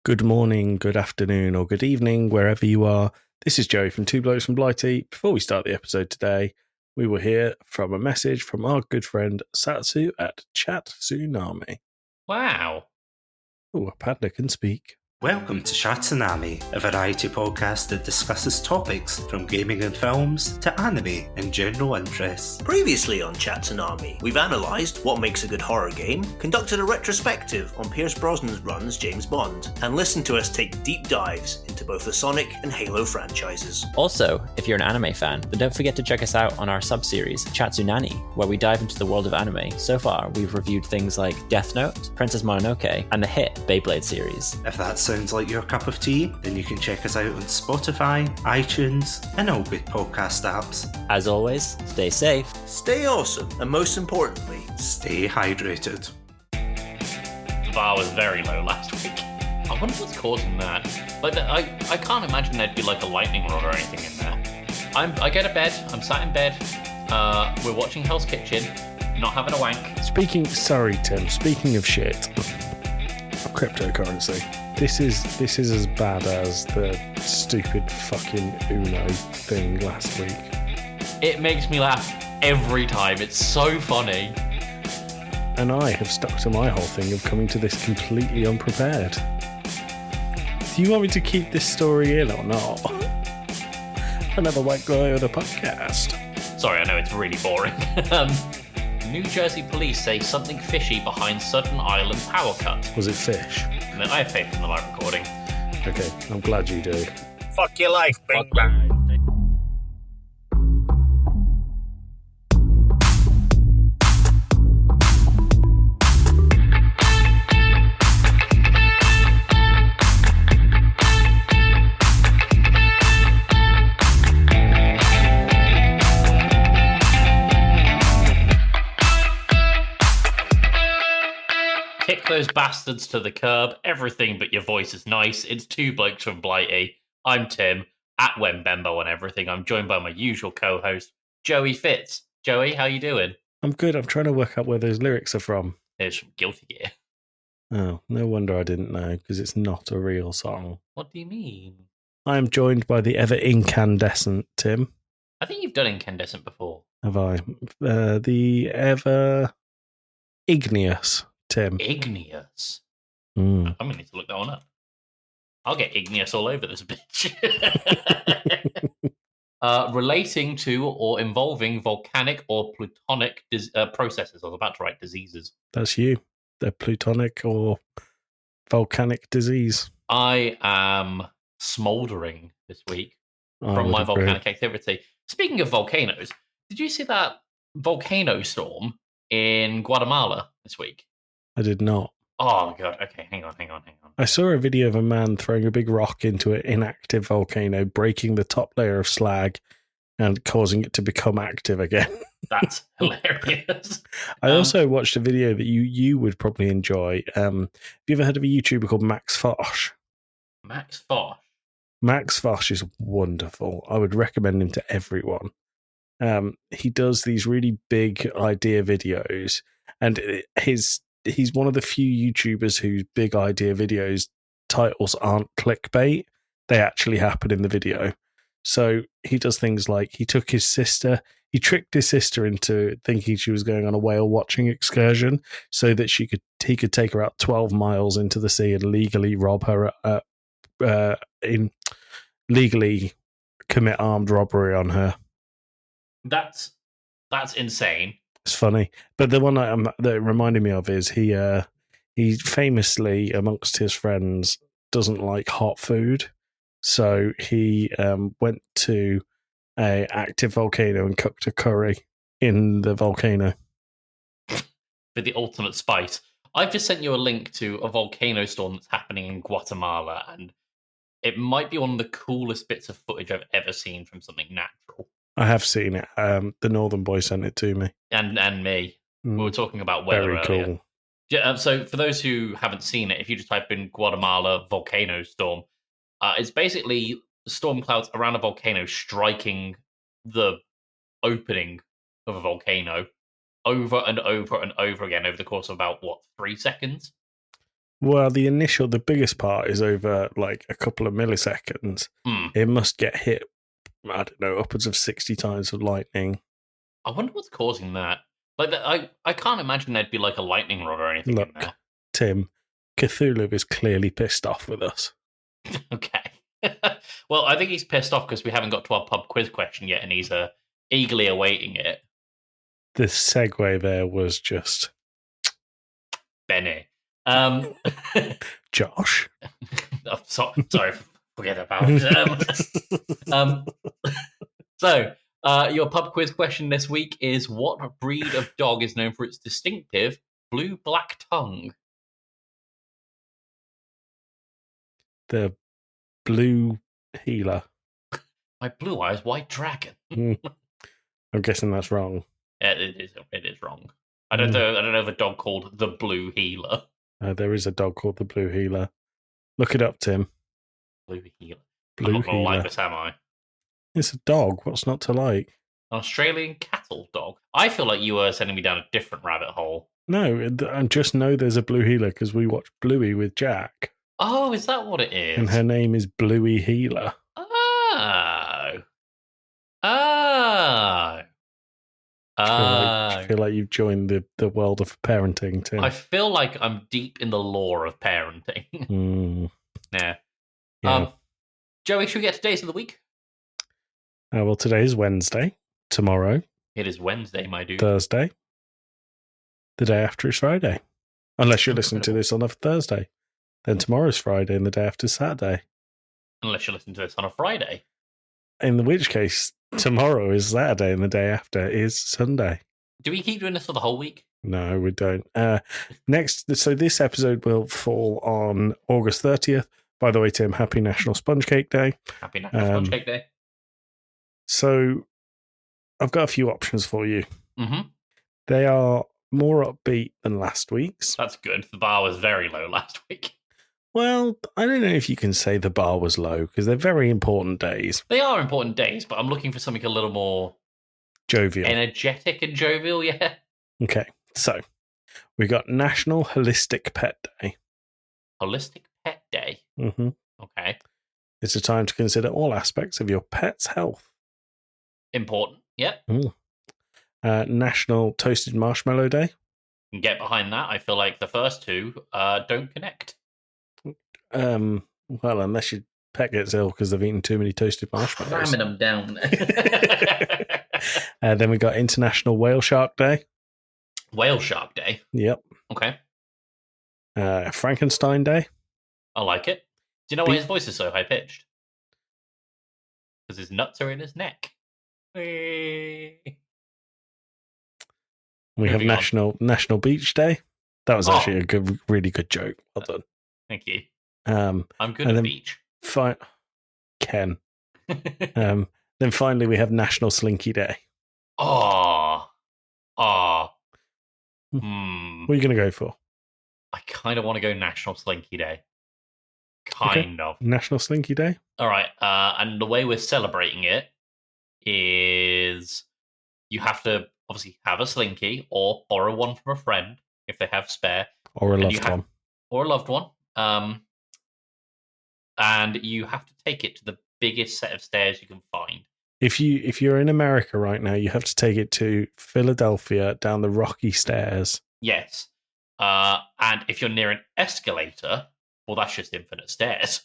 Good morning, good afternoon, or good evening, wherever you are. This is Joey from Two Blokes from Blighty. Before we start the episode today, we will hear from a message from our good friend Satsu at Chat Tsunami. Wow. Oh, a panda can speak. Welcome to Tsunami, a variety podcast that discusses topics from gaming and films to anime and general interests. Previously on Chat Tsunami, we've analysed what makes a good horror game, conducted a retrospective on Pierce Brosnan's run as James Bond, and listened to us take deep dives into both the Sonic and Halo franchises. Also, if you're an anime fan, then don't forget to check us out on our sub-series, Chat Tsunami, where we dive into the world of anime. So far, we've reviewed things like Death Note, Princess Mononoke, and the hit Beyblade series. If that sounds like your cup of tea, then you can check us out on Spotify, iTunes, and all good podcast apps. As always, stay safe, Stay awesome, and most importantly, Stay hydrated. The bar was very low last week. I wonder what's causing that. I can't imagine there'd be like a lightning rod or anything in there. I get to bed, I'm sat in bed, we're watching Hell's Kitchen, not having a wank. Sorry Tim, speaking of shit, cryptocurrency. This is as bad as the stupid fucking Uno thing last week. It makes me laugh every time, it's so funny. And I have stuck to my whole thing of coming to this completely unprepared. Do you want me to keep this story in or not? Another white guy on a podcast. Sorry, I know it's really boring. New Jersey police say something fishy behind Sudden Island power cut. Was it fish? And then I have faith in the live recording. Okay, I'm glad you do. fuck your life, Bing Bang. Kick those bastards to the curb. Everything but your voice is nice. It's Two Blokes from Blighty. I'm Tim, at Wembembo on everything. I'm joined by my usual co-host, Joey Fitz. Joey, how you doing? I'm good. I'm trying to work out where those lyrics are from. It's from Guilty Gear. Oh, no wonder I didn't know, because it's not a real song. What do you mean? I am joined by the ever incandescent Tim. I think you've done Incandescent before. Have I? The ever igneous Tim. Igneous. Mm. I'm going to need to look that one up. I'll get igneous all over this bitch. Relating to or involving volcanic or plutonic processes. I was about to write diseases. That's you. The plutonic or volcanic disease. I am smouldering this week I from would my agree. volcanic activity. Speaking of volcanoes, did you see that volcano storm in Guatemala this week? I did not. Oh, God. Okay, hang on. I saw a video of a man throwing a big rock into an inactive volcano, breaking the top layer of slag and causing it to become active again. That's hilarious. I also watched a video that you would probably enjoy. Have you ever heard of a YouTuber called Max Fosh? Max Fosh. Max Fosh is wonderful. I would recommend him to everyone. He does these really big idea videos, and he's one of the few YouTubers whose big idea videos titles aren't clickbait. They actually happen in the video. So he does things like he tricked his sister into thinking she was going on a whale watching excursion so that he could take her out 12 miles into the sea and legally rob her, legally commit armed robbery on her. That's insane. It's funny, but the one that it reminded me of is he famously amongst his friends doesn't like hot food, so he went to a active volcano and cooked a curry in the volcano For the ultimate spice. I've just sent you a link to a volcano storm that's happening in Guatemala, and it might be one of the coolest bits of footage I've ever seen from something natural. I have seen it. The Northern Boy sent it to me. And me. We were talking about weather Very earlier. cool. Yeah, so for those who haven't seen it, if you just type in Guatemala volcano storm, it's basically storm clouds around a volcano striking the opening of a volcano over and over and over again over the course of about, 3 seconds? Well, the biggest part is over like a couple of milliseconds. It must get hit, I don't know, upwards of 60 times with lightning. I wonder what's causing that. Like, I can't imagine there'd be like a lightning rod or anything in Look, there. Tim, Cthulhu is clearly pissed off with us. Okay. Well, I think he's pissed off because we haven't got to our pub quiz question yet, and he's eagerly awaiting it. The segue there was just Benny. Josh. Sorry, forget about it. So, your pub quiz question this week is: what breed of dog is known for its distinctive blue-black tongue? The blue healer. My blue eyes, white dragon. I'm guessing that's wrong. Yeah, it is wrong. I don't know of a dog called the Blue Healer. There is a dog called the Blue Healer. Look it up, Tim. Blue Healer. Blue I'm not gonna Healer. like this, am I? It's a dog. What's not to like? An Australian cattle dog. I feel like you were sending me down a different rabbit hole. No, I just know there's a Blue Healer because we watched Bluey with Jack. Oh, is that what it is? And her name is Bluey Healer. Oh. Oh. I feel like you've joined the world of parenting, Tim. I feel like I'm deep in the lore of parenting. Yeah. Joey, should we get to days of the week? Well, today is Wednesday. Tomorrow. It is Wednesday, my dude. Thursday. The day after is Friday. Unless you're listening to this on a Thursday. Then tomorrow's Friday and the day after is Saturday. Unless you listen to this on a Friday. In which case, tomorrow is Saturday and the day after is Sunday. Do we keep doing this for the whole week? No, we don't. So this episode will fall on August 30th. By the way, Tim, happy National Sponge Cake Day. Happy National Sponge Cake Day. So I've got a few options for you. Mm-hmm. They are more upbeat than last week's. That's good. The bar was very low last week. Well, I don't know if you can say the bar was low because they're very important days. They are important days, but I'm looking for something a little more jovial, energetic and jovial, yeah. Okay, so we got National Holistic Pet Day. Holistic Pet Day? Mm-hmm. Okay. It's a time to consider all aspects of your pet's health. Important, yep. National Toasted Marshmallow Day. You can get behind that. I feel like the first two don't connect. Well, unless your pet gets ill because they've eaten too many toasted marshmallows. Cramming them down. Then we got International Whale Shark Day. Whale Shark Day? Yep. Okay. Frankenstein Day. I like it. Do you know why his voice is so high-pitched? Because his nuts are in his neck. We have National Beach Day. That was actually a really good joke. Well done. Thank you. I'm good at beach. Ken. Then finally we have National Slinky Day. What are you going to go for? I kind of want to go National Slinky Day. Kind of. National Slinky Day? All right. And the way we're celebrating it is you have to obviously have a slinky or borrow one from a friend if they have spare. Or a loved one. Or a loved one. And you have to take it to the biggest set of stairs you can find. If you're in America right now, you have to take it to Philadelphia down the rocky stairs. Yes. And if you're near an escalator, well, that's just infinite stairs.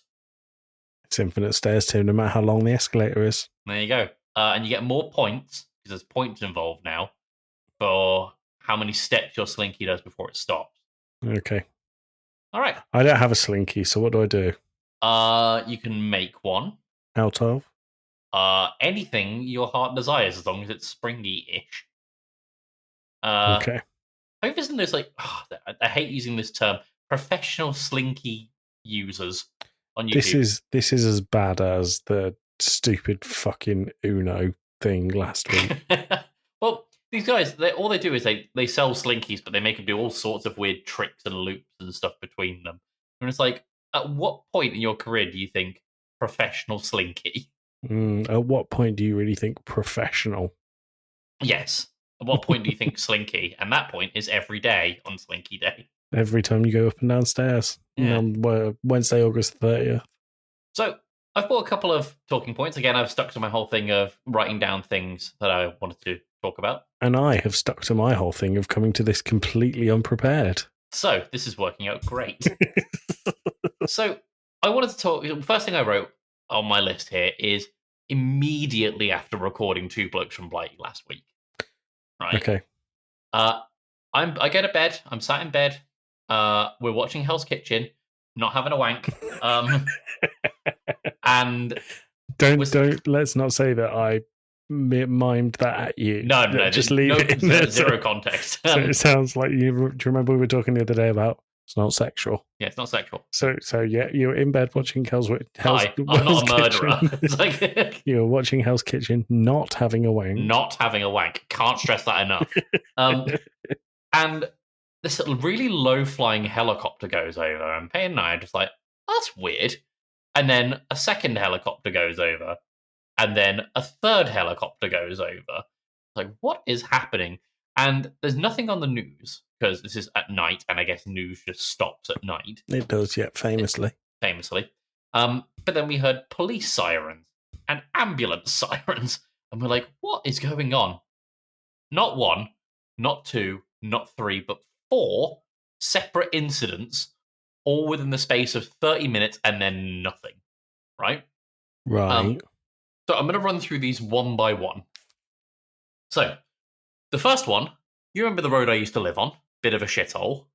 It's infinite stairs, too, no matter how long the escalator is. There you go. And you get more points, because there's points involved now, for how many steps your slinky does before it stops. Okay. All right. I don't have a slinky, so what do I do? You can make one. Out of? Anything your heart desires, as long as it's springy-ish. Okay. I hope isn't this like... I hate using this term. Professional slinky users on YouTube. This is as bad as the stupid fucking Uno thing last week. Well, these guys, all they do is they sell slinkies, but they make them do all sorts of weird tricks and loops and stuff between them. And it's like, at what point in your career do you think professional slinky? At what point do you really think professional? Yes. At what point do you think slinky? And that point is every day on Slinky Day. every time you go up and downstairs. Yeah. On Wednesday, August 30th. So I've brought a couple of talking points. Again, I've stuck to my whole thing of writing down things that I wanted to talk about. And I have stuck to my whole thing of coming to this completely unprepared. So this is working out great. So I wanted to talk. The first thing I wrote on my list here is immediately after recording Two Blokes from Blighty last week. Right. Okay. I go to bed. I'm sat in bed. We're watching Hell's Kitchen, not having a wank. And don't let's not say that I mimed that at you. No, just leave it in there. Zero context. So it sounds like you. Do you remember we were talking the other day about it's not sexual? Yeah, it's not sexual. So yeah, you were in bed watching Hell's Hi, I'm not a murderer. It's like you were watching Hell's Kitchen, not having a wank. Not having a wank. Can't stress that enough. And this really low-flying helicopter goes over, and Payne and I are just like, that's weird. And then a second helicopter goes over, and then a third helicopter goes over. Like, what is happening? And there's nothing on the news, because this is at night, and I guess news just stops at night. It does, yeah, famously. But then we heard police sirens and ambulance sirens, and we're like, what is going on? Not one, not two, not three, but 4 separate incidents, all within the space of 30 minutes, and then nothing. Right? Right. So I'm going to run through these one by one. So, the first one, you remember the road I used to live on? Bit of a shithole.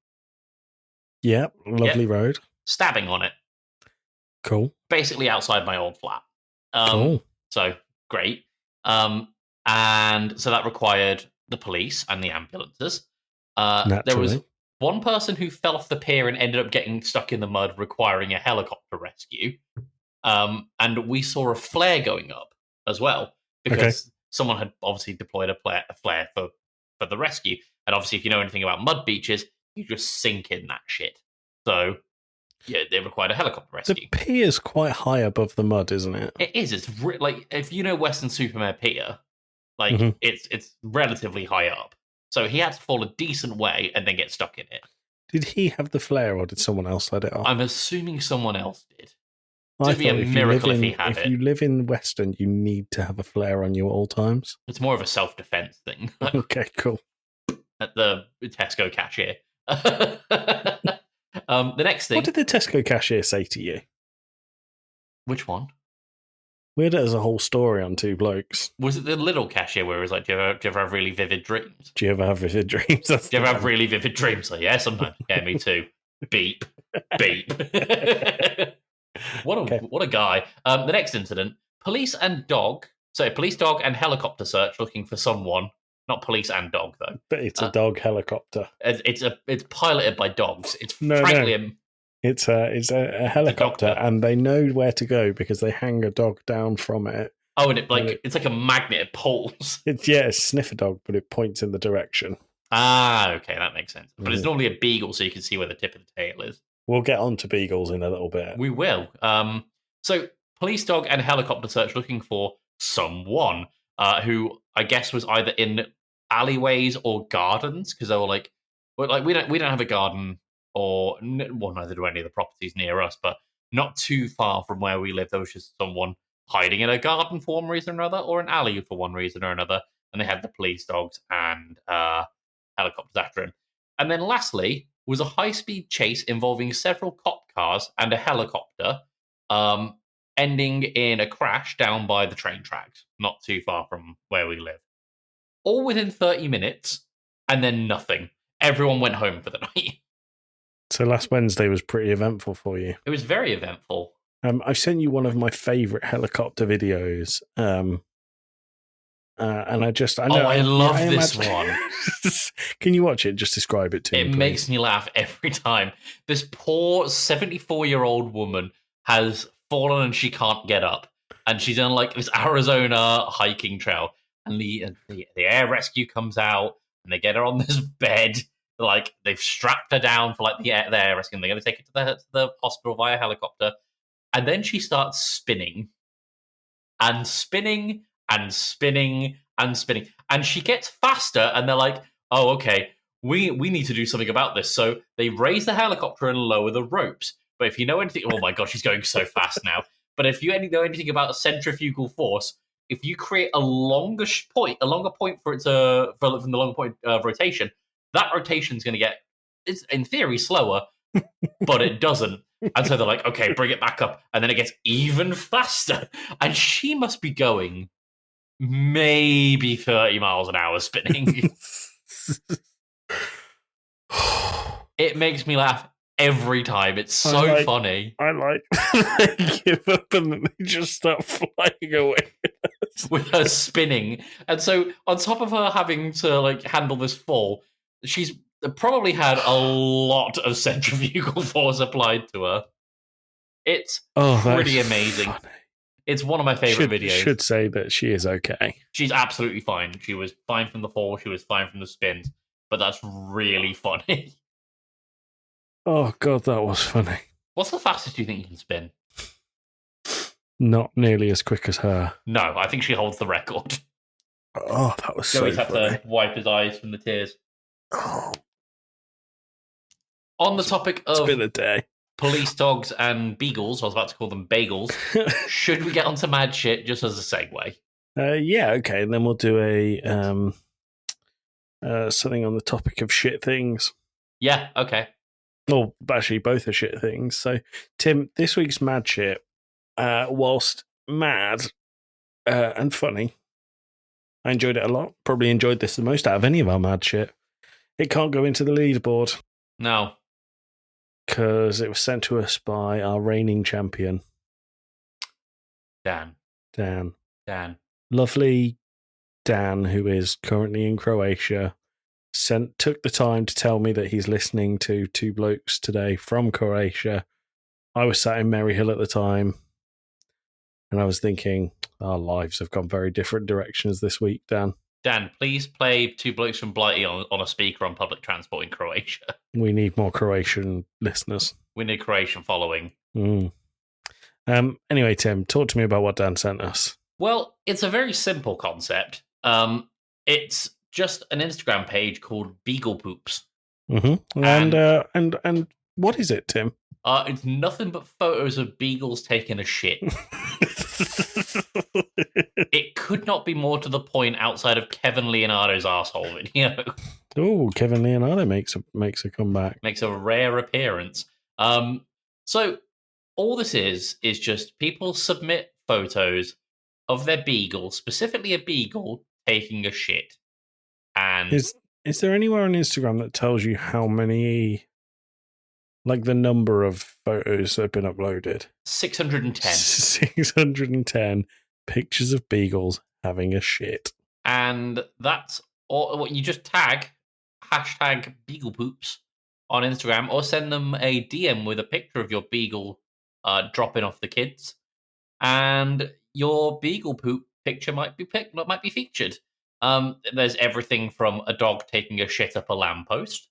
Yep, lovely road. Stabbing on it. Cool. Basically outside my old flat. Cool. So, great. And so that required the police and the ambulances. There was one person who fell off the pier and ended up getting stuck in the mud, requiring a helicopter rescue. And we saw a flare going up as well, because someone had obviously deployed a flare for the rescue. And obviously, if you know anything about mud beaches, you just sink in that shit. So, yeah, they required a helicopter rescue. The pier's quite high above the mud, isn't it? It is. It's like, if you know Weston-super-Mare Pier, like, it's relatively high up. So he had to fall a decent way and then get stuck in it. Did he have the flare, or did someone else let it off? I'm assuming someone else did. It'd be a miracle if he had it. If you live in Weston, you need to have a flare on you at all times. It's more of a self-defense thing. Okay, cool. At the Tesco cashier. The next thing... What did the Tesco cashier say to you? Which one? We had it as a whole story on Two Blokes. Was it the little cashier where it was like, do you ever have really vivid dreams? Do you ever have vivid dreams? Do you ever have really vivid dreams? Like, yeah, sometimes. Yeah, me too. Beep. Beep. What a guy. The next incident, police, dog, and helicopter search looking for someone. Not police and dog, though. But it's a dog helicopter. It's piloted by dogs. It's It's a helicopter, and they know where to go because they hang a dog down from it. Oh, and it's like a magnet. It pulls. It's a sniffer dog, but it points in the direction. Ah, okay, that makes sense. But it's normally a beagle, so you can see where the tip of the tail is. We'll get on to beagles in a little bit. We will. So, police dog and helicopter search looking for someone who I guess was either in alleyways or gardens, because they were like, we don't have a garden, or neither do any of the properties near us, but not too far from where we live, there was just someone hiding in a garden for one reason or another, or an alley for one reason or another, and they had the police dogs and helicopters after him. And then lastly was a high-speed chase involving several cop cars and a helicopter, ending in a crash down by the train tracks, not too far from where we live. All within 30 minutes, and then nothing. Everyone went home for the night. So last Wednesday was pretty eventful for you. It was very eventful. I've sent you one of my favourite helicopter videos. And I love this one. Can you watch it? Just describe it to me. It makes me laugh every time. This poor 74-year-old woman has fallen and she can't get up. And she's on like this Arizona hiking trail. And the air rescue comes out and they get her on this bed. Like, they've strapped her down for like the air rescue. And they're going to take her to the hospital via helicopter. And then she starts spinning and spinning and spinning and spinning. And she gets faster, and they're like, oh, okay, we need to do something about this. So they raise the helicopter and lower the ropes. But if you know anything, oh my god, she's going so fast now. But if you know anything about centrifugal force, if you create a longer point for it to from the longer point of rotation, that rotation is going to get, it's in theory slower, but it doesn't. And so they're like, okay, bring it back up, and then it gets even faster. And she must be going maybe 30 miles an hour spinning. It makes me laugh every time. It's so funny. I like they give up and then they just start flying away with her spinning. And so on top of her having to like handle this fall, she's probably had a lot of centrifugal force applied to her. It's pretty amazing. Funny. It's one of my favorite videos. Should say that she is okay. She's absolutely fine. She was fine from the fall. She was fine from the spins. But that's really funny. Oh, God, that was funny. What's the fastest you think you can spin? Not nearly as quick as her. No, I think she holds the record. Oh, that was so funny. Joey's had to wipe his eyes from the tears. Oh. On the topic of it's been a day. Police dogs and beagles, I was about to call them bagels, should we get onto mad shit just as a segue? Yeah, okay. And then we'll do a something on the topic of shit things. Yeah, okay. Well, actually, both are shit things. So, Tim, this week's mad shit, whilst mad and funny, I enjoyed it a lot. Probably enjoyed this the most out of any of our mad shit. It can't go into the leaderboard. No. Because it was sent to us by our reigning champion. Dan. Lovely Dan, who is currently in Croatia, took the time to tell me that he's listening to Two Blokes today from Croatia. I was sat in Maryhill at the time, and I was thinking, our lives have gone very different directions this week, Dan. Dan, please play Two Blokes from Blighty on a speaker on public transport in Croatia. We need more Croatian listeners. We need Croatian following. Anyway, Tim, talk to me about what Dan sent us. Well, it's a very simple concept. It's just an Instagram page called Beagle Poops. Mm-hmm. And what is it, Tim? It's nothing but photos of beagles taking a shit. It could not be more to the point outside of Kevin Leonardo's arsehole video. Oh, Kevin Leonardo makes a comeback. Makes a rare appearance. So all this is just people submit photos of their beagle, specifically a beagle taking a shit. And is there anywhere on Instagram that tells you how many, like the number of photos that have been uploaded? 610. 610 pictures of beagles having a shit. And that's all. What you just tag #beaglepoops on Instagram, or send them a DM with a picture of your beagle dropping off the kids, and your beagle poop picture might be featured. There's everything from a dog taking a shit up a lamppost.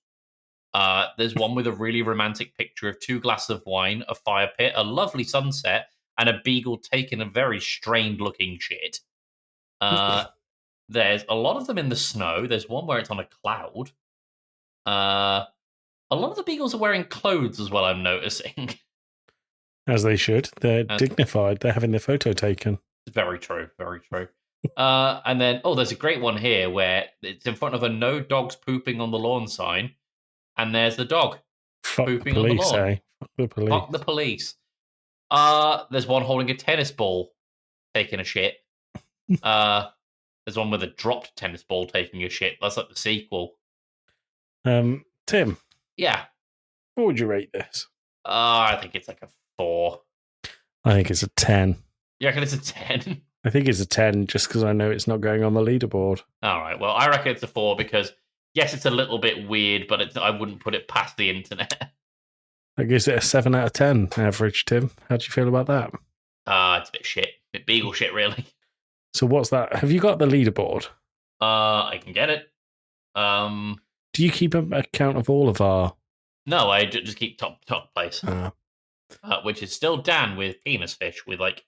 There's one with a really romantic picture of 2 glasses of wine, a fire pit, a lovely sunset, and a beagle taking a very strained-looking shit. There's a lot of them in the snow. There's one where it's on a cloud. A lot of the beagles are wearing clothes as well, I'm noticing. As they should. They're dignified. They're having their photo taken. Very true, very true. And then, there's a great one here where it's in front of a no dogs pooping on the lawn sign, and there's the dog pooping on the lawn. Eh? Fuck the police. Fuck the police. There's one holding a tennis ball taking a shit. There's one with a dropped tennis ball taking a shit. That's like the sequel. Tim. Yeah. What would you rate this? I think it's like a 4. I think it's a 10. You reckon it's a 10? I think it's a 10 just because I know it's not going on the leaderboard. All right. Well, I reckon it's a 4 because, yes, it's a little bit weird, but I wouldn't put it past the internet. I guess it a 7 out of 10 average, Tim. How do you feel about that? It's a bit shit. A bit beagle shit, really. So what's that? Have you got the leaderboard? I can get it. Do you keep an account of all of our... No, I just keep top place. Which is still Dan with penis fish with like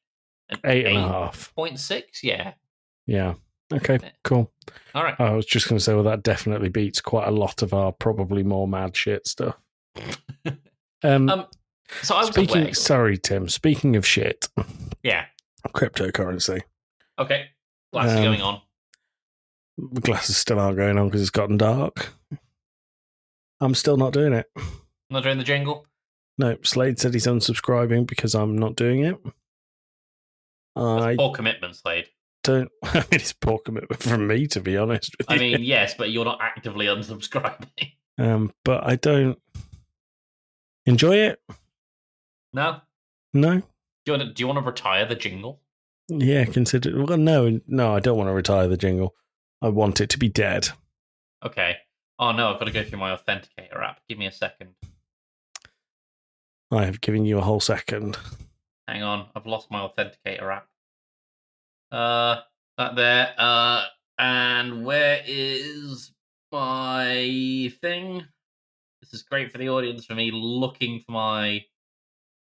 an 8.5. 8.6, yeah. Yeah. Okay, cool. All right. I was just going to say, well, that definitely beats quite a lot of our probably more mad shit stuff. So I was away. Sorry, Tim. Speaking of shit, Yeah. cryptocurrency. Okay. What's going on? The glasses still aren't going on because it's gotten dark. I'm still not doing it. Not doing the jingle? No, Slade said he's unsubscribing because I'm not doing it. That's poor commitment, Slade. I mean, it's poor commitment from me, to be honest with you. I mean, yes, but you're not actively unsubscribing. But I don't enjoy it. No? No? Do you want to retire the jingle? Yeah, consider. Well, no, I don't want to retire the jingle. I want it to be dead. Okay. Oh no, I've got to go through my authenticator app. Give me a second. I have given you a whole second. Hang on, I've lost my authenticator app. That there. And where is my thing? This is great for the audience, for me looking for my...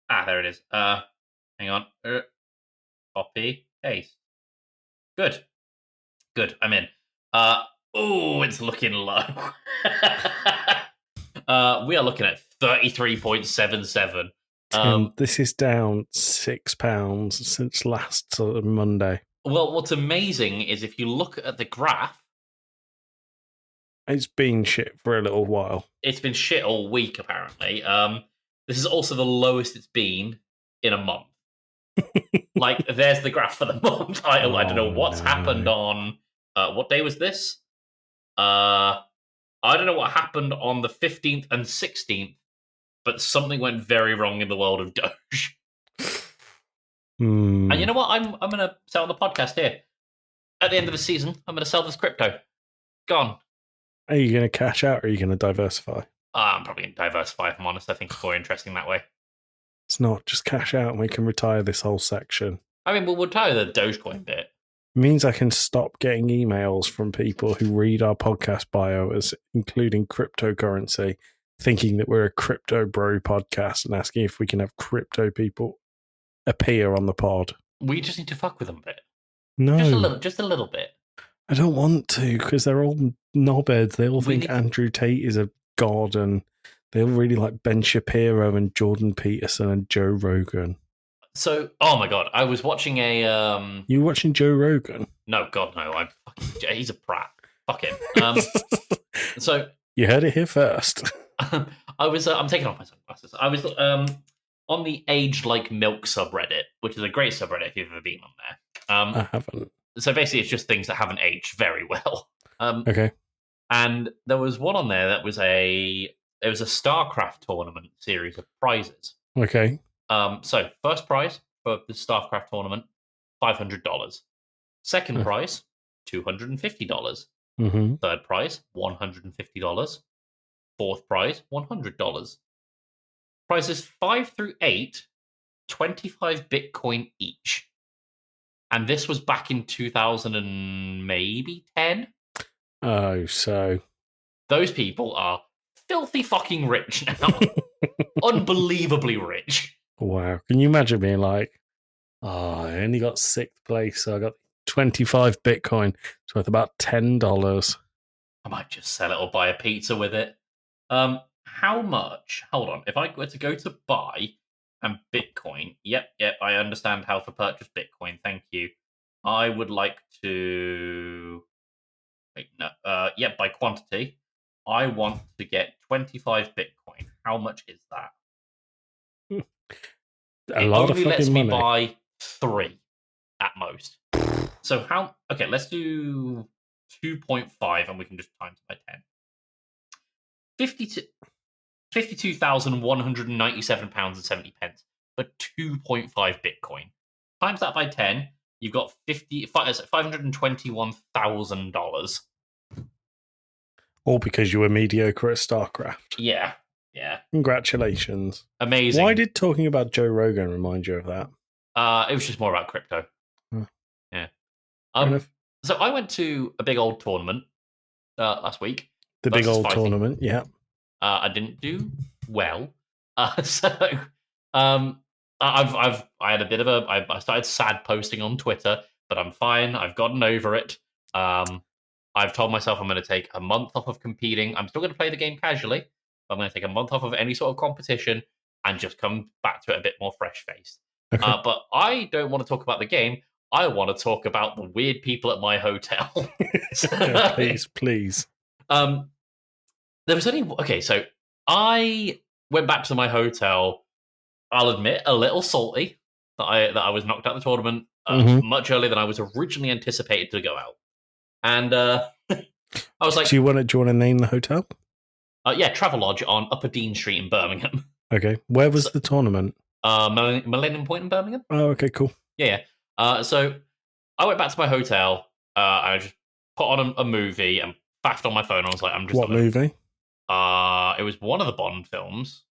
there it is. Hang on. Copy. Paste. Good. I'm in. It's looking low. We are looking at 33.77. This is down £6 since last Monday. Well, what's amazing is if you look at the graph, it's been shit for a little while. It's been shit all week, apparently. This is also the lowest it's been in a month. Like, there's the graph for the month. I don't know what's happened on... what day was this? I don't know what happened on the 15th and 16th, but something went very wrong in the world of Doge. And you know what? I'm going to sell the podcast here. At the end of the season, I'm going to sell this crypto. Gone. Are you going to cash out or are you going to diversify? I'm probably going to diversify, if I'm honest. I think it's more interesting that way. It's not. Just cash out and we can retire this whole section. I mean, we'll retire the Dogecoin bit. It means I can stop getting emails from people who read our podcast bio as including cryptocurrency, thinking that we're a crypto bro podcast and asking if we can have crypto people appear on the pod. We just need to fuck with them a bit. No. Just a little bit. I don't want to because they're all knobheads. They all think Andrew Tate is a god and they all really like Ben Shapiro and Jordan Peterson and Joe Rogan. So, oh my god, I was watching a... You watching Joe Rogan? No, god no. He's a prat. Fuck him. So... You heard it here first. I'm taking off my sunglasses. I was on the Aged Like Milk subreddit, which is a great subreddit if you've ever been on there. I haven't. So basically it's just things that haven't aged very well. Okay. And there was one on there that was a StarCraft tournament series of prizes. Okay. So first prize for the StarCraft tournament, $500. Second prize, $250. Mm-hmm. Third prize, $150. Fourth prize, $100. Prizes 5 through 8, 25 Bitcoin each. And this was back in 2000 and maybe 10. Oh, so those people are filthy fucking rich now. Unbelievably rich. Wow. Can you imagine being like, I only got 6th place, so I got 25 Bitcoin. It's worth about $10. I might just sell it or buy a pizza with it. How much? Hold on. If I were to go to buy and Bitcoin, yep, I understand how to purchase Bitcoin. Thank you. I would like to... Wait, no. By quantity. I want to get 25 Bitcoin. How much is that? A lot of fucking money. It only lets me buy 3 at most. So how... Okay, let's do 2.5 and we can just times it by 10. £52,197.70 for 2.5 Bitcoin. Times that by 10, you've got $521,000. All because you were mediocre at StarCraft. Yeah. Congratulations. Amazing. Why did talking about Joe Rogan remind you of that? It was just more about crypto. Yeah. So I went to a big old tournament last week. The big old tournament, yeah. I didn't do well. I had a bit of I started sad posting on Twitter, but I'm fine. I've gotten over it. I've told myself I'm going to take a month off of competing. I'm still going to play the game casually, but I'm going to take a month off of any sort of competition and just come back to it a bit more fresh-faced. Okay. But I don't want to talk about the game. I want to talk about the weird people at my hotel. Okay, please. There was only... Okay, so I went back to my hotel, I'll admit, a little salty that I was knocked out of the tournament much earlier than I was originally anticipated to go out. And I was like... Do you want to name the hotel? Yeah, Travelodge on Upper Dean Street in Birmingham. Okay. Where was the tournament? Millennium Point in Birmingham. Oh, okay, cool. Yeah. So I went back to my hotel. I just put on a movie and faffed on my phone. I was like, I'm just... What movie? It was one of the Bond films.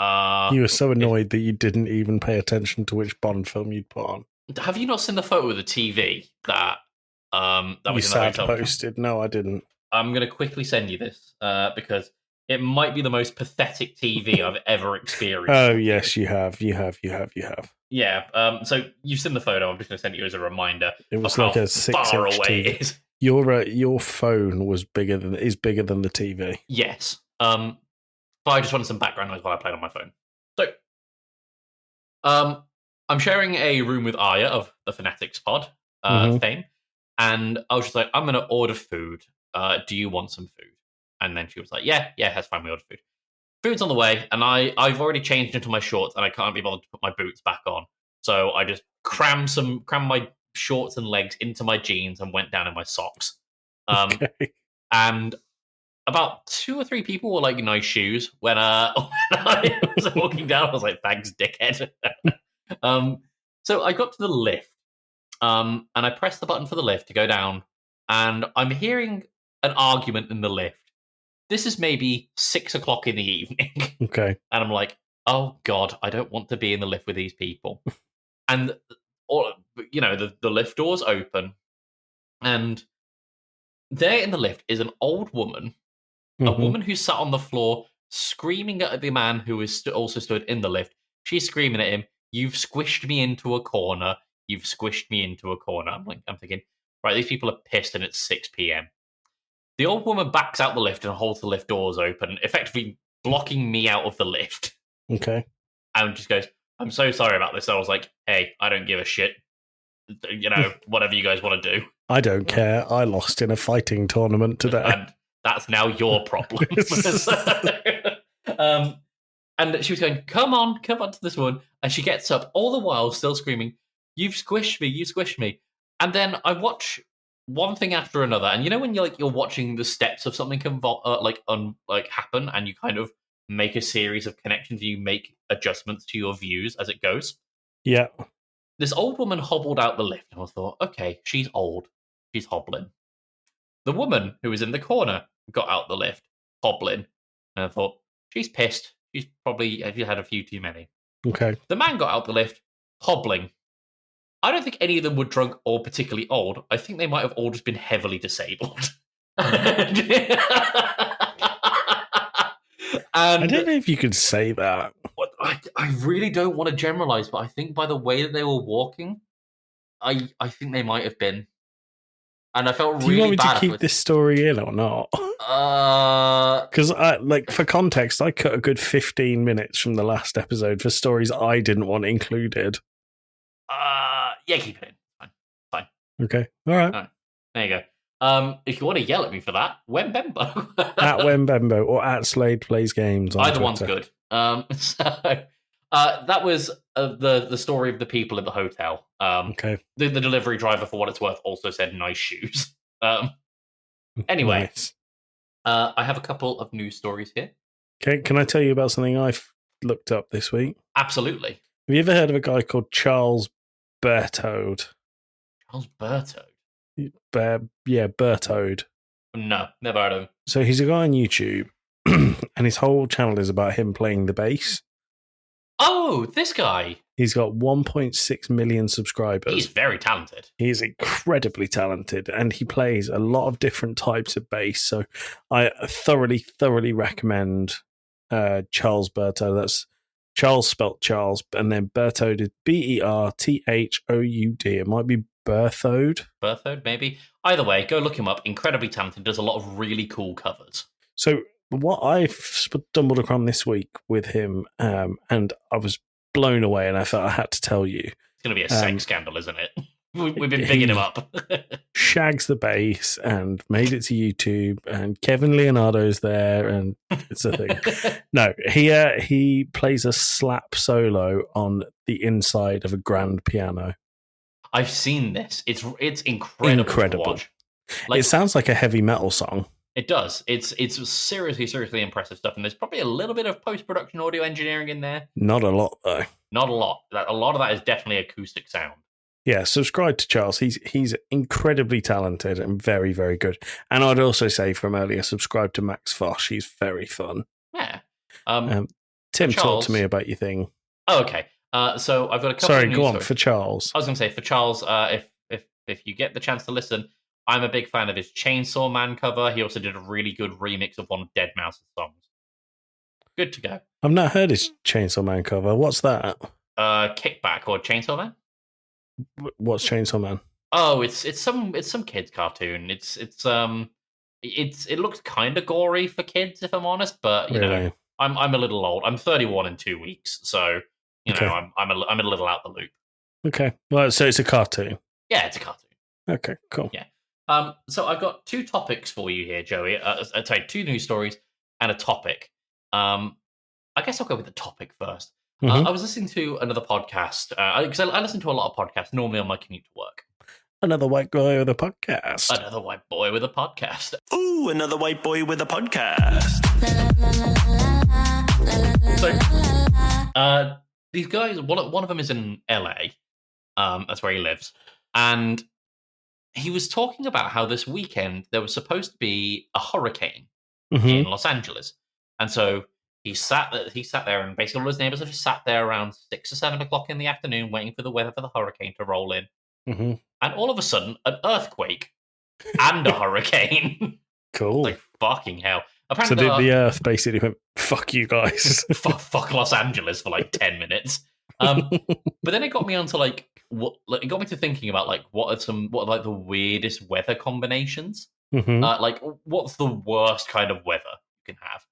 You were so annoyed that you didn't even pay attention to which Bond film you'd put on. Have you not seen the photo of the TV that you was in the hotel? posted? No, I didn't. I'm going to quickly send you this because it might be the most pathetic TV I've ever experienced. Oh, yes, you have. You have. Yeah. So you've seen the photo. I'm just going to send it you as a reminder. It was of like how a 6-inch far away TV. it is. Your phone is bigger than the TV. Yes. But I just wanted some background noise while I played on my phone. So, I'm sharing a room with Aya of the Phonetics Pod fame, and I was just like, I'm going to order food. Do you want some food? And then she was like, yeah, that's fine. We ordered food. Food's on the way, and I've already changed into my shorts, and I can't be bothered to put my boots back on. So I just crammed my shorts and legs into my jeans and went down in my socks. Okay. And about 2 or 3 people were like, nice shoes. When I was walking down, I was like, thanks, dickhead. So I got to the lift, and I pressed the button for the lift to go down, and I'm hearing an argument in the lift. This is maybe 6 o'clock in the evening. Okay. And I'm like, oh God, I don't want to be in the lift with these people. And, the lift doors open, and there in the lift is an old woman, a woman who sat on the floor screaming at the man who is also stood in the lift. She's screaming at him, you've squished me into a corner. You've squished me into a corner. I'm thinking, right, these people are pissed and it's 6 p.m. The old woman backs out the lift and holds the lift doors open, effectively blocking me out of the lift. Okay. And just goes, I'm so sorry about this. I was like, hey, I don't give a shit. Whatever you guys want to do. I don't care. I lost in a fighting tournament today. And that's now your problem. And she was going, come on to this one. And she gets up, all the while still screaming, you've squished me. And then I watch one thing after another. And when you're watching the steps of something happen, and you kind of make a series of connections, and you make adjustments to your views as it goes. Yeah. This old woman hobbled out the lift, and I thought, okay, she's old. She's hobbling. The woman who was in the corner got out the lift, hobbling. And I thought, she's pissed. She's had a few too many. Okay. The man got out the lift, hobbling. I don't think any of them were drunk or particularly old. I think they might have all just been heavily disabled. I don't know if you could say that. I really don't want to generalize, but I think by the way that they were walking, I think they might have been. And I felt really bad. Do you want me to keep this story in or not? Because for context, I cut a good 15 minutes from the last episode for stories I didn't want included. Yeah, keep it in. Fine. Okay. All right. There you go. If you want to yell at me for that, Wembembo. At Wembembo or at Slade Plays Games. Either one's good. So that was the story of the people in the hotel. Okay. The delivery driver, for what it's worth, also said nice shoes. Anyway, nice. I have a couple of news stories here. Okay, can I tell you about something I've looked up this week? Absolutely. Have you ever heard of a guy called Charles Bertode? Charles Bertode? Bertode. No, never heard of him. So he's a guy on YouTube, and his whole channel is about him playing the bass. Oh, this guy. He's got 1.6 million subscribers. He's very talented. He's incredibly talented, and he plays a lot of different types of bass. So I thoroughly recommend Charles Bertode. That's Charles spelt Charles, and then Bertode is Berthoud. It might be Berthode. Berthode, maybe. Either way, go look him up. Incredibly talented. Does a lot of really cool covers. So what I've stumbled upon this week with him, and I was blown away, and I thought I had to tell you. It's going to be a sex scandal, isn't it? We've been bigging him up. Shags the bass and made it to YouTube, and Kevin Leonardo's there, and it's a thing. No, he plays a slap solo on the inside of a grand piano. I've seen this. It's incredible to watch. It sounds like a heavy metal song. It does. It's seriously impressive stuff, and there's probably a little bit of post-production audio engineering in there. Not a lot, though. Not a lot. A lot of that is definitely acoustic sound. Yeah, subscribe to Charles. He's incredibly talented and very, very good. And I'd also say from earlier, subscribe to Max Fosh. He's very fun. Yeah. Tim, Charles, talk to me about your thing. Oh, okay. So I've got a couple. Sorry, of news go on stories. for Charles. I was going to say for Charles, if you get the chance to listen, I'm a big fan of his Chainsaw Man cover. He also did a really good remix of one of Deadmau5's songs. Good to go. I've not heard his Chainsaw Man cover. What's that? Kickback or Chainsaw Man? What's Chainsaw Man? Oh, it's some kids cartoon. It looks kind of gory for kids, if I'm honest. But you know, I'm a little old. I'm 31 in 2 weeks, so you know I'm a little out the loop. Okay, well, so it's a cartoon. Yeah, it's a cartoon. Okay, cool. Yeah. So I've got two topics for you here, Joey. Sorry, two news stories and a topic. I guess I'll go with the topic first. I was listening to another podcast because I listen to a lot of podcasts normally on my commute to work. Another white boy with a podcast. Another white boy with a podcast. Ooh, another white boy with a podcast. So, these guys, one of them is in LA. That's where he lives. And he was talking about how this weekend there was supposed to be a hurricane in Los Angeles. And so he sat there, and basically all his neighbors have just sat there around 6 or 7 o'clock in the afternoon waiting for the weather for the hurricane to roll in. And all of a sudden, an earthquake and a hurricane. Cool. Like, fucking hell. Apparently, so the Earth basically went, fuck you guys. fuck Los Angeles for like 10 minutes. But then it got me onto it got me to thinking about what are the weirdest weather combinations? What's the worst kind of weather you can have?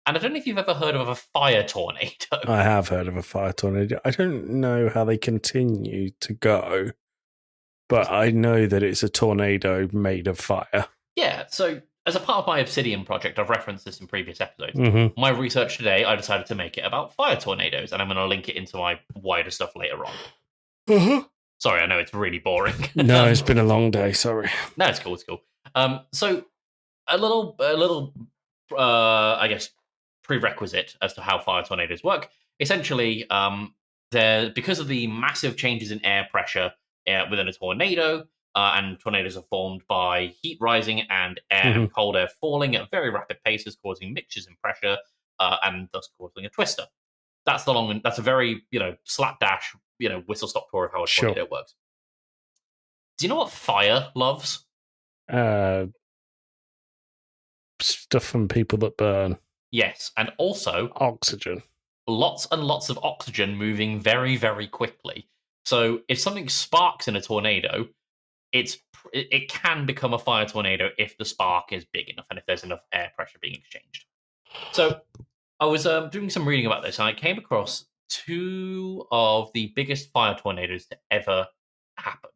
And I don't know if you've ever heard of a fire tornado. I have heard of a fire tornado. I don't know how they continue to go, but I know that it's a tornado made of fire. Yeah, so as a part of my Obsidian project, I've referenced this in previous episodes. My research today, I decided to make it about fire tornadoes, and I'm going to link it into my wider stuff later on. Sorry, I know it's really boring. No, it's been a long day, sorry. No, it's cool, So a little I guess, prerequisite as to how fire tornadoes work. Essentially, because of the massive changes in air pressure within a tornado, and tornadoes are formed by heat rising and air and cold air falling at very rapid paces, causing mixtures in pressure, and thus causing a twister. That's a very slapdash whistle stop tour of how a tornado works. Do you know what fire loves? Stuff from people that burn. Yes, and also oxygen. Lots and lots of oxygen moving very, very quickly. So if something sparks in a tornado, it can become a fire tornado if the spark is big enough and if there's enough air pressure being exchanged. So I was doing some reading about this, and I came across two of the biggest fire tornadoes to ever happen,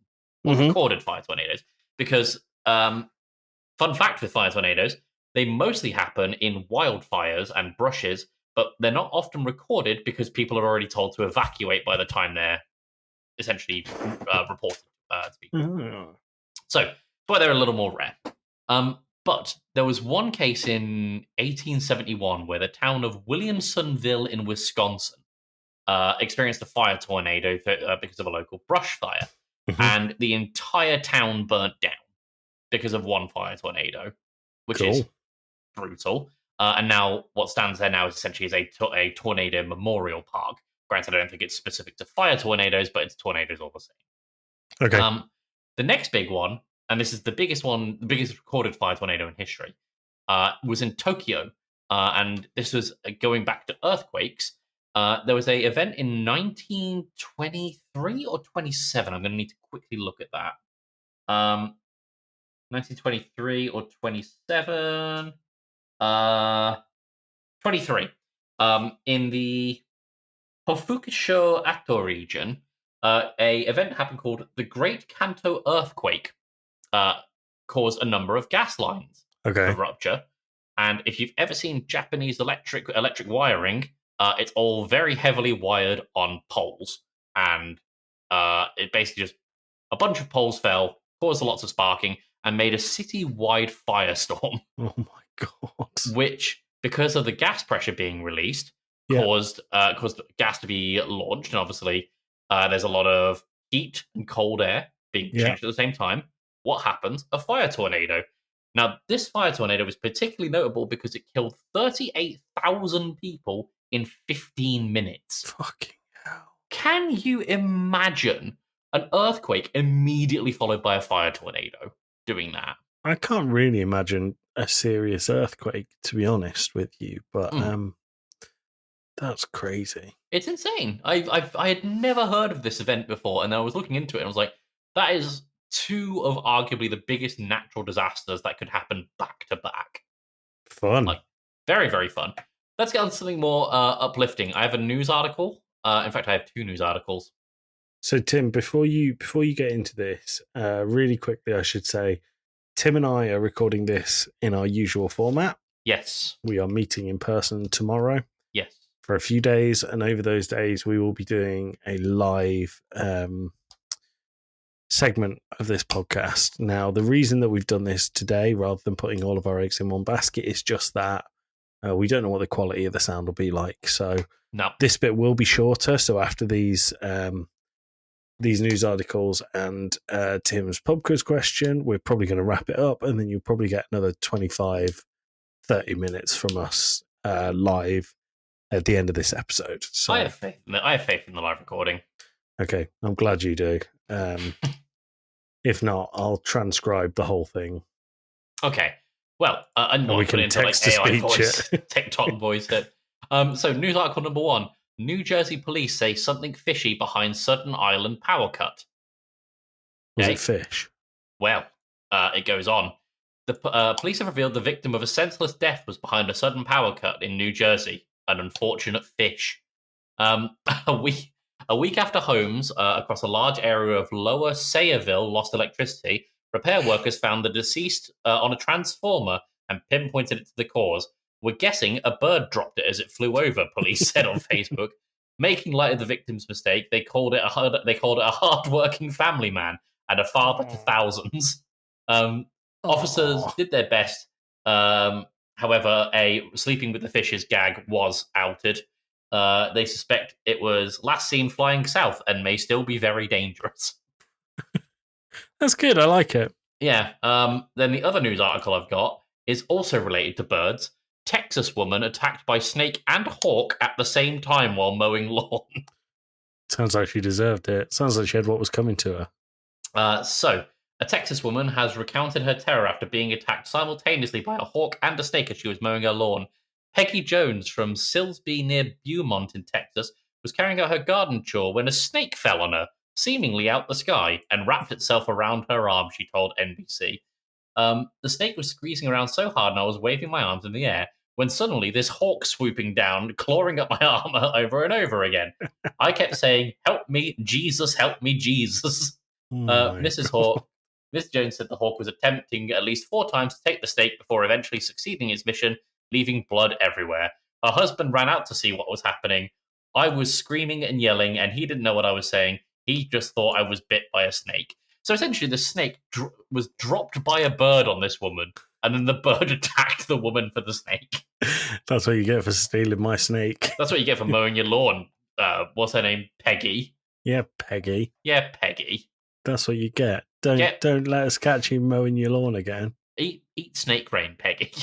or recorded fire tornadoes. Because fun fact with fire tornadoes, they mostly happen in wildfires and brushes, but they're not often recorded because people are already told to evacuate by the time they're essentially reported to people. So that's why they're a little more rare. But there was one case in 1871 where the town of Williamsonville in Wisconsin experienced a fire tornado because of a local brush fire. And the entire town burnt down because of one fire tornado, which is brutal. And now what stands there now is essentially a tornado memorial park. Granted, I don't think it's specific to fire tornadoes, but it's tornadoes all the same. Okay. The next big one, and this is the biggest recorded fire tornado in history, was in Tokyo. And this was going back to earthquakes. There was an event in 1923 or 27. I'm going to need to quickly look at that. 1923 or 27? 23. In the Hofukusho Ato region, a event happened called the Great Kanto Earthquake caused a number of gas lines to rupture. And if you've ever seen Japanese electric wiring, it's all very heavily wired on poles. And it basically just a bunch of poles fell, caused lots of sparking, and made a city-wide firestorm. Oh my god! Which, because of the gas pressure being released, caused gas to be launched, and obviously there's a lot of heat and cold air being changed at the same time. What happens? A fire tornado. Now, this fire tornado was particularly notable because it killed 38,000 people in 15 minutes. Fucking hell. Can you imagine an earthquake immediately followed by a fire tornado doing that? I can't really imagine a serious earthquake, to be honest with you, but that's crazy. It's insane. I had never heard of this event before, and I was looking into it, and I was like, that is two of arguably the biggest natural disasters that could happen back to back. Fun. Like, very, very fun. Let's get on to something more uplifting. I have a news article. In fact, I have two news articles. So, Tim, before you get into this, really quickly, I should say, Tim and I are recording this in our usual format. Yes. We are meeting in person tomorrow. Yes. For a few days, and over those days, we will be doing a live segment of this podcast. Now, the reason that we've done this today, rather than putting all of our eggs in one basket, is just that we don't know what the quality of the sound will be like. So, this bit will be shorter. So, after these news articles and Tim's pub quiz question, we're probably going to wrap it up, and then you'll probably get another 25, 30 minutes from us live at the end of this episode. So I have faith in the live recording. Okay, I'm glad you do. If not, I'll transcribe the whole thing. Okay. Well, I'm not putting into like AI voice, TikTok voice. So, news article number 1. New Jersey police say something fishy behind Sudden Island power cut. Was it fish? Well, it goes on. The police have revealed the victim of a senseless death was behind a sudden power cut in New Jersey. An unfortunate fish. A week after homes across a large area of Lower Sayreville lost electricity, repair workers found the deceased on a transformer and pinpointed it to the cause. We're guessing a bird dropped it as it flew over, police said on Facebook. Making light of the victim's mistake, they called it a hard-working family man and a father to thousands. Officers did their best. However, a sleeping with the fishes gag was outed. They suspect it was last seen flying south and may still be very dangerous. That's good. I like it. Yeah. Then the other news article I've got is also related to birds. Texas woman attacked by snake and hawk at the same time while mowing lawn. Sounds like she deserved it. Sounds like she had what was coming to her. So, a Texas woman has recounted her terror after being attacked simultaneously by a hawk and a snake as she was mowing her lawn. Peggy Jones from Silsbee near Beaumont in Texas was carrying out her garden chore when a snake fell on her, seemingly out the sky, and wrapped itself around her arm, she told NBC. The snake was squeezing around so hard and I was waving my arms in the air when suddenly this hawk swooping down, clawing up my arm over and over again. I kept saying, "Help me, Jesus, help me, Jesus." Miss Jones said the hawk was attempting at least 4 times to take the snake before eventually succeeding in its mission, leaving blood everywhere. Her husband ran out to see what was happening. I was screaming and yelling, and he didn't know what I was saying. He just thought I was bit by a snake. So essentially, the snake was dropped by a bird on this woman, and then the bird attacked the woman for the snake. That's what you get for stealing my snake. That's what you get for mowing your lawn. What's her name? Peggy. Yeah, Peggy. Yeah, Peggy. That's what you get. Don't let us catch you mowing your lawn again. Eat snake brain, Peggy.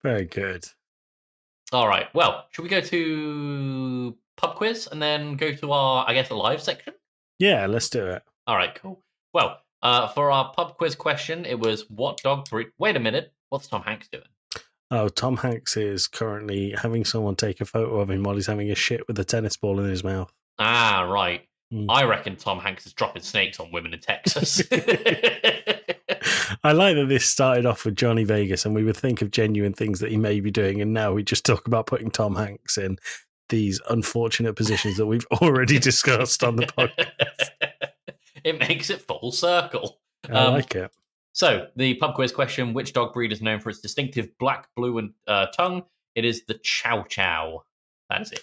Very good. All right. Well, should we go to pub quiz and then go to our, I guess, live section? Yeah, let's do it. All right, cool. Well, for our pub quiz question, it was what dog breed... Wait a minute. What's Tom Hanks doing? Oh, Tom Hanks is currently having someone take a photo of him while he's having a shit with a tennis ball in his mouth. Ah, right. I reckon Tom Hanks is dropping snakes on women in Texas. I like that this started off with Johnny Vegas and we would think of genuine things that he may be doing, and now we just talk about putting Tom Hanks in these unfortunate positions that we've already discussed on the podcast. It makes it full circle. I like it. So, the pub quiz question: which dog breed is known for its distinctive black, blue, and tongue? It is the Chow Chow. That is it.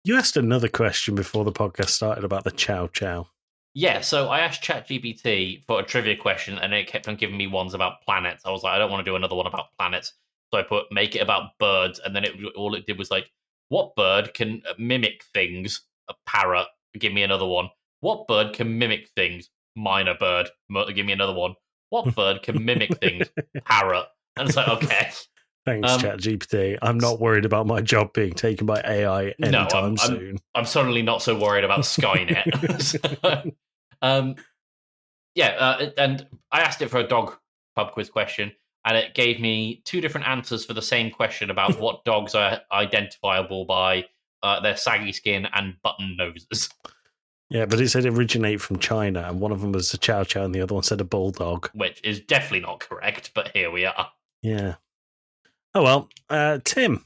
You asked another question before the podcast started about the Chow Chow. Yeah, so I asked ChatGPT for a trivia question, and it kept on giving me ones about planets. I was like, I don't want to do another one about planets. So I put, make it about birds, and then all it did was like, what bird can mimic things? A parrot. Give me another one. What bird can mimic things? Minor bird. Give me another one. What bird can mimic things? Parrot. And it's like, okay. Thanks, ChatGPT. I'm not worried about my job being taken by AI anytime soon. I'm certainly not so worried about Skynet. And I asked it for a dog pub quiz question, and it gave me two different answers for the same question about what dogs are identifiable by their saggy skin and button noses. Yeah, but it said originate from China, and one of them was a Chow Chow, and the other one said a bulldog. Which is definitely not correct, but here we are. Yeah. Oh, well. Tim,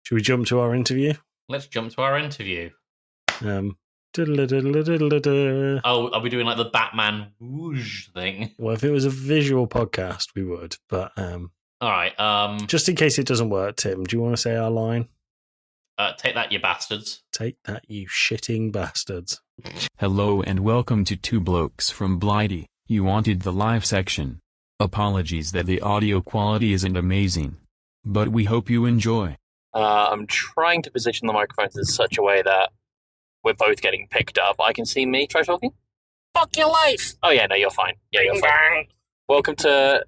should we jump to our interview? Let's jump to our interview. Oh, are we doing like the Batman whoosh thing? Well, if it was a visual podcast, we would. But all right. Just in case it doesn't work, Tim, do you want to say our line? Take that, you bastards. Take that, you shitting bastards. Hello and welcome to Two Blokes from Blighty. You wanted the live section. Apologies that the audio quality isn't amazing, but we hope you enjoy. I'm trying to position the microphones in such a way that we're both getting picked up. I can see me. Try talking. Fuck your life! Oh yeah, no, you're fine. Yeah, you're fine. Welcome to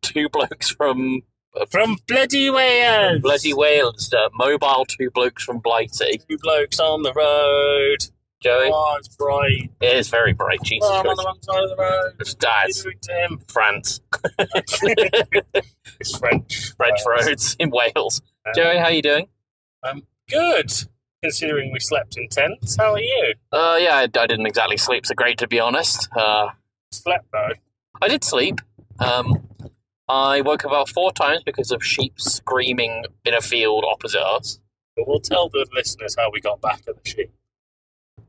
Two Blokes from Bloody Wales! Bloody Wales. Mobile Two Blokes from Blighty. Two blokes on the road. Joey? Oh, it's bright. It is very bright. Jesus I'm on Christ. the wrong side of the road. It's Daz. Tim. France. It's French. French roads in Wales. Joey, how you doing? I'm good, considering we slept in tents. How are you? Yeah, I didn't exactly sleep so great, to be honest. Slept, though. I did sleep. I woke up about 4 times because of sheep screaming in a field opposite us. But we'll tell the listeners how we got back at the sheep.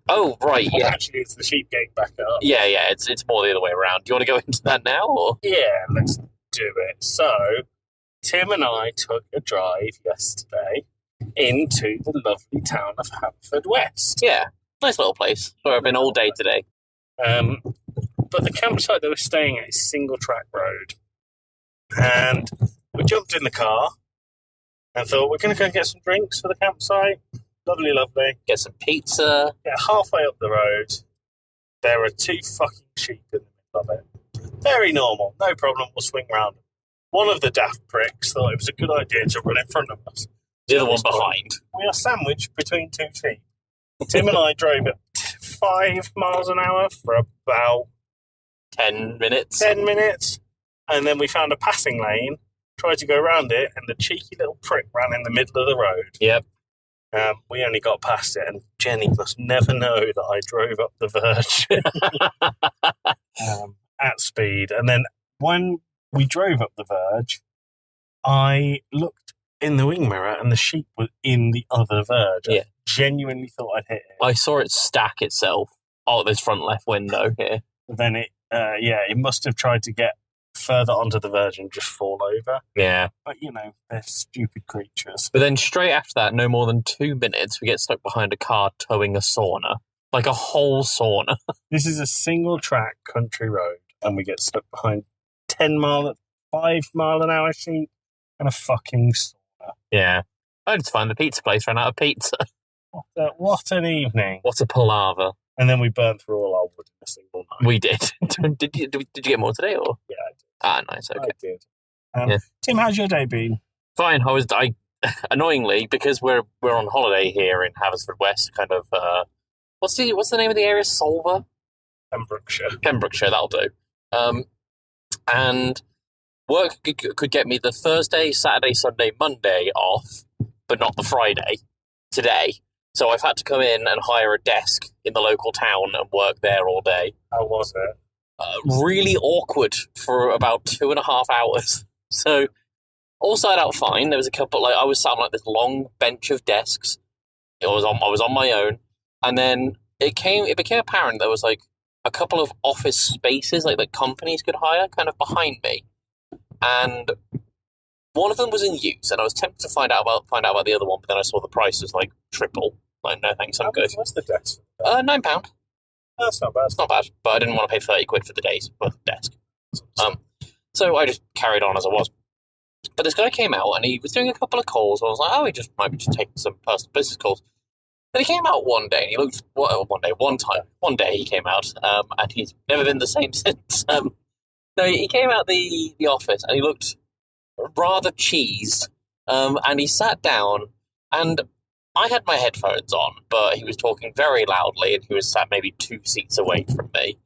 Oh, right, yeah. Actually, it's the sheep getting back up. Yeah, it's more the other way around. Do you want to go into that now, or? Yeah, let's do it. So, Tim and I took a drive yesterday into the lovely town of Haverfordwest. Yeah, nice little place where I've been all day today. But the campsite that we're staying at is single track road. And we jumped in the car and thought, we're going to go get some drinks for the campsite. Lovely, lovely. Get some pizza. Yeah, halfway up the road, there are 2 fucking sheep in the middle of it. Very normal, no problem, we'll swing round. One of the daft pricks thought it was a good idea to run in front of us. The other one behind. We are sandwiched between 2 sheep. Tim and I drove at 5 miles an hour for about 10 minutes. 10 minutes. And then we found a passing lane, tried to go around it, and the cheeky little prick ran in the middle of the road. Yep. We only got past it, and Jenny must never know that I drove up the verge at speed. And then when we drove up the verge, I looked in the wing mirror, and the sheep was in the other verge. Yeah. I genuinely thought I'd hit it. I saw it stack itself out this front left window here. Then it must have tried to get further onto the verge and just fall over. Yeah. But, they're stupid creatures. But then straight after that, no more than 2 minutes, we get stuck behind a car towing a sauna. Like a whole sauna. This is a single track country road, and we get stuck behind 5 mile an hour sheep and a fucking sauna. Yeah. I just find the pizza place ran out of pizza. What an evening. What a palaver. And then we burned through all our wood in a single night. We did. Did you get more today, or? Yeah, I did. Ah, nice, okay. I did. Tim, how's your day been? Fine. I annoyingly, because we're on holiday here in Haverfordwest, kind of what's the name of the area? Solver? Pembrokeshire, that'll do. And work could get me the Thursday, Saturday, Sunday, Monday off, but not the Friday today. So I've had to come in and hire a desk in the local town and work there all day. How was it? Really awkward for about 2.5 hours. So all started out fine. There was a couple, I was sat on this long bench of desks. I was on my own, and then it became apparent there was a couple of office spaces that companies could hire kind of behind me, and one of them was in use, and I was tempted to find out about the other one, but then I saw the price was triple. No thanks, I'm good. What's the desk? £9. That's not bad. It's not bad, but I didn't want to pay 30 quid for the day's worth of desk. So I just carried on as I was. But this guy came out and he was doing a couple of calls. I was like, oh, he might be just taking some personal business calls. But he came out one day and he looked, one day he came out, and he's never been the same since. No, he came out the office and he looked rather cheesed, and he sat down, and I had my headphones on, but he was talking very loudly and he was sat maybe 2 seats away from me.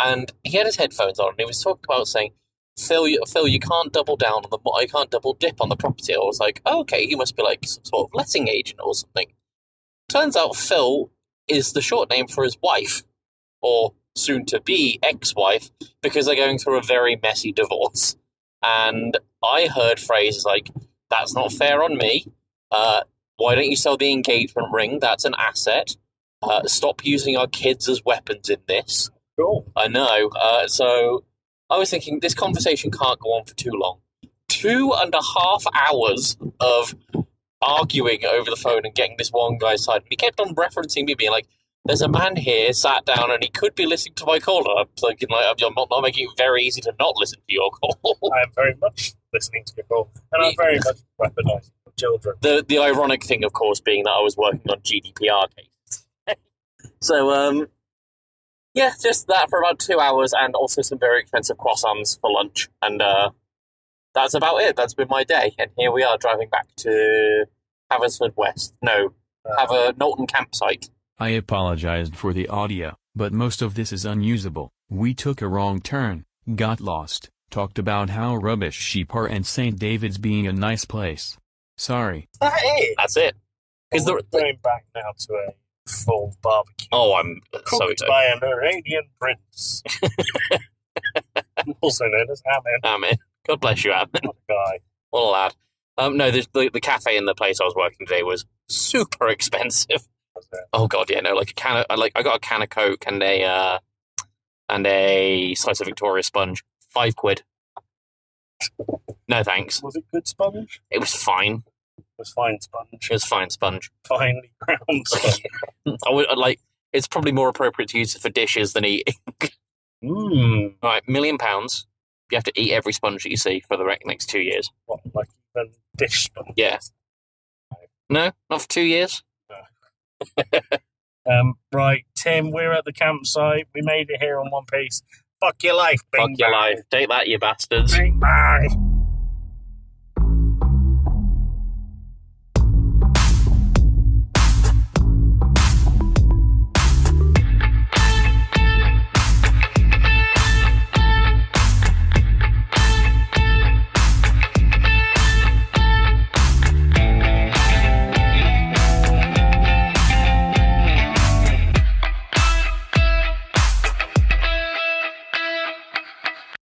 And he had his headphones on and he was talking about saying, Phil, you can't double down on I can't double dip on the property. I was like, oh, okay, you must be some sort of letting agent or something. Turns out Phil is the short name for his wife, or soon-to-be ex-wife, because they're going through a very messy divorce. And I heard phrases like, that's not fair on me. Why don't you sell the engagement ring? That's an asset. Stop using our kids as weapons in this. Cool. I know. So I was thinking, this conversation can't go on for too long. 2.5 hours of arguing over the phone and getting this one guy's side. And he kept on referencing me, being like, there's a man here sat down and he could be listening to my call. And I'm thinking, I'm not making it very easy to not listen to your call. I am very much listening to your call. And I'm very much weaponizing children. The ironic thing, of course, being that I was working on GDPR cases. So, yeah, just that for about 2 hours, and also some very expensive croissants for lunch. And that's about it. That's been my day. And here we are driving back to Haverford West. No, Knowlton campsite. I apologized for the audio, but most of this is unusable. We took a wrong turn, got lost, talked about how rubbish sheep are and St. David's being a nice place. Sorry. That's it. Because we're going back now to a full barbecue. Oh, I'm so cooked by an Iranian prince. Also known as Amin. Amin. God bless you, Amin. What a guy. What a lad. No, the cafe in the place I was working today was super expensive. Oh god, yeah, no, I got a can of Coke and a slice of Victoria sponge. 5 quid. No thanks. Was it good sponge? It was fine. It was fine sponge. It was fine sponge. Finely ground sponge. It's probably more appropriate to use it for dishes than eating. Mmm. Right, £1 million. You have to eat every sponge that you see for the next 2 years. What, like even dish sponge? Yeah. No, not for 2 years. Right, Tim, we're at the campsite. We made it here on One Piece. Fuck your life, Bing Fuck your bang. life. Take that, you bastards. Bing bang.